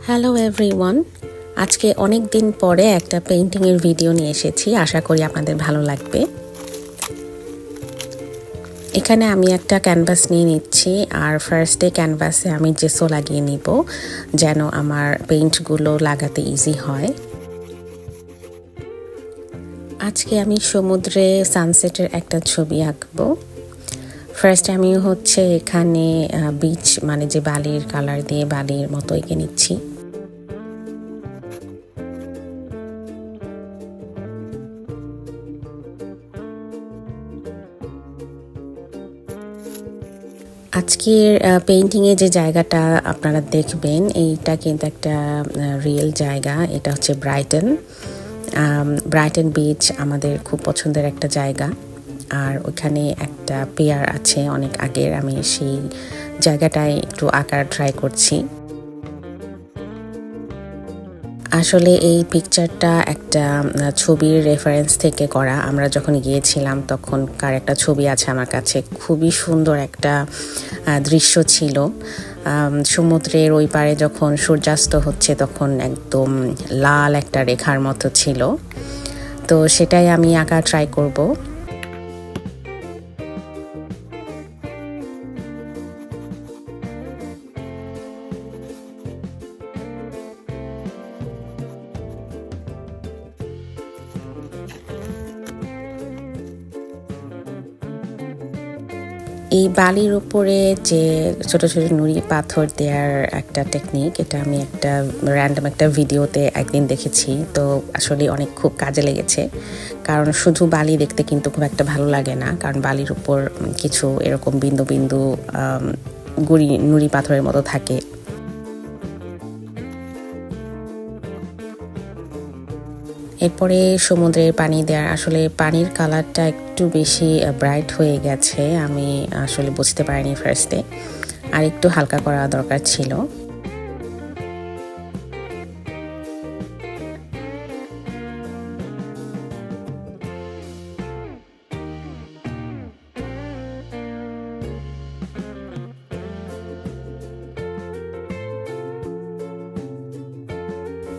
Hello everyone, আজকে অনেক দিন পরে একটা পেইন্টিংয়ের ভিডিও নিয়ে এসেছি। আশা করি আপনাদের ভালো লাগবে। এখানে আমি একটা ক্যানভাস নিয়ে নিচ্ছি, আর ফার্স্টে ক্যানভাসে আমি জেসো লাগিয়ে নিব যেন আমার পেইন্টগুলো লাগাতে ইজি হয়। আজকে আমি সমুদ্রে সানসেটের একটা ছবি আঁকবো। ফার্স্টে আমি এখানে বিচ মানে যে বালির কালার দিয়ে বালির মতো এঁকে নিচ্ছি। আজকের পেইন্টিংয়ে যে জায়গাটা আপনারা দেখবেন এইটা কিন্তু একটা রিয়েল জায়গা। এটা হচ্ছে ব্রাইটন বিচ আমাদের খুব পছন্দের একটা জায়গা। আর ওখানে একটা পিয়ার আছে অনেক আগের, আমি সেই জায়গাটায় একটু আঁকার ট্রাই করছি। আসলে এই পিকচারটা একটা ছবির রেফারেন্স থেকে করা। আমরা যখন গিয়েছিলাম তখনকার একটা ছবি আছে আমার কাছে, খুবই সুন্দর একটা দৃশ্য ছিল। সমুদ্রের ওই পারে যখন সূর্যাস্ত হচ্ছে তখন একদম লাল একটা রেখার মতো ছিল, তো সেটাই আমি আঁকা ট্রাই করব। এই বালির উপরে যে ছোট ছোট নুড়ি পাথর দেওয়ার একটা টেকনিক, এটা আমি একটা র্যান্ডম একটা ভিডিওতে একদিন দেখেছি। তো আসলে অনেক খুব কাজে লেগেছে, কারণ শুধু বালি দেখতে কিন্তু খুব একটা ভালো লাগে না, কারণ বালির উপর কিছু এরকম বিন্দু বিন্দু নুড়ি পাথরের মতো থাকে। এরপরে সমুদ্রের পানি দেওয়ার, আসলে পানির কালারটা একটু বেশি ব্রাইট হয়ে গেছে, আমি আসলে বুঝতে পারিনি ফার্স্টে, আর একটু হালকা করা দরকার ছিল।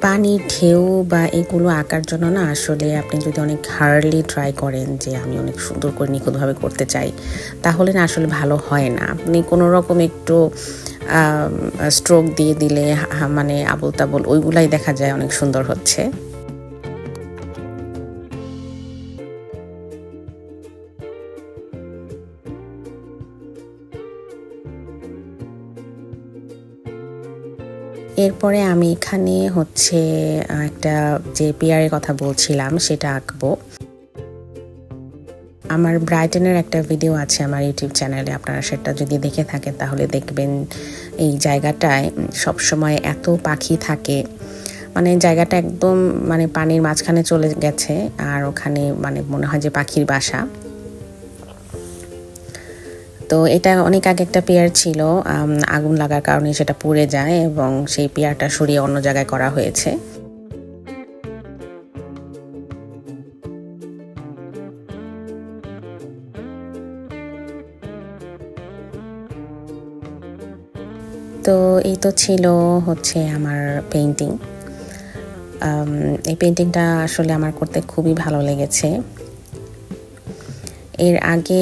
পানির ঢেউ বা এগুলো আঁকার জন্য না, আসলে আপনি যদি অনেক হার্ডলি ট্রাই করেন যে আমি অনেক সুন্দর করে নিখুঁতভাবে করতে চাই, তাহলে না আসলে ভালো হয় না। আপনি কোনো রকম একটু স্ট্রোক দিয়ে দিলে মানে আবল তাবল ওইগুলাই দেখা যায় অনেক সুন্দর হচ্ছে। এরপরে আমি এখানে একটা যে পিয়ারের কথা বলছিলাম সেটা আঁকবো। আমার ব্রাইটনের একটা ভিডিও আছে আমার ইউটিউব চ্যানেলে, আপনারা সেটা যদি দেখে থাকেন তাহলে দেখবেন এই জায়গাটায় সবসময় এত পাখি থাকে, মানে জায়গাটা একদম মানে পানির মাঝখানে চলে গেছে, আর ওখানে মানে মনে হয় যে পাখির বাসা। তো এটা অনেক আগে একটা পেয়ার ছিল, আগুন লাগার কারণে সেটা পুড়ে যায় এবং সেই পেয়ারটা সরিয়ে অন্য জায়গায় করা হয়েছে। তো এই তো ছিল আমার পেইন্টিং। এই পেইন্টিংটা আসলে আমার করতে খুবই ভালো লেগেছে। এর আগে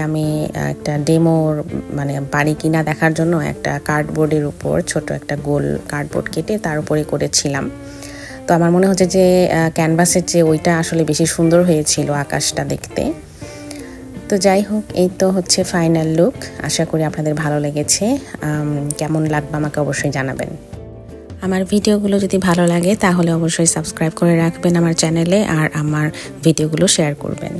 আমি একটা ডেমোর মানে বাড়ি কিনা দেখার জন্য একটা কার্ডবোর্ডের উপর ছোট একটা গোল কার্ডবোর্ড কেটে তার উপরে করেছিলাম। তো আমার মনে হচ্ছে যে ক্যানভাসের চেয়ে ওইটা আসলে বেশি সুন্দর হয়েছিল আকাশটা দেখতে। তো যাই হোক, এই তো ফাইনাল লুক। আশা করি আপনাদের ভালো লেগেছে। কেমন লাগবে আমাকে অবশ্যই জানাবেন। আমার ভিডিওগুলো যদি ভালো লাগে তাহলে অবশ্যই সাবস্ক্রাইব করে রাখবেন আমার চ্যানেলে, আর আমার ভিডিওগুলো শেয়ার করবেন।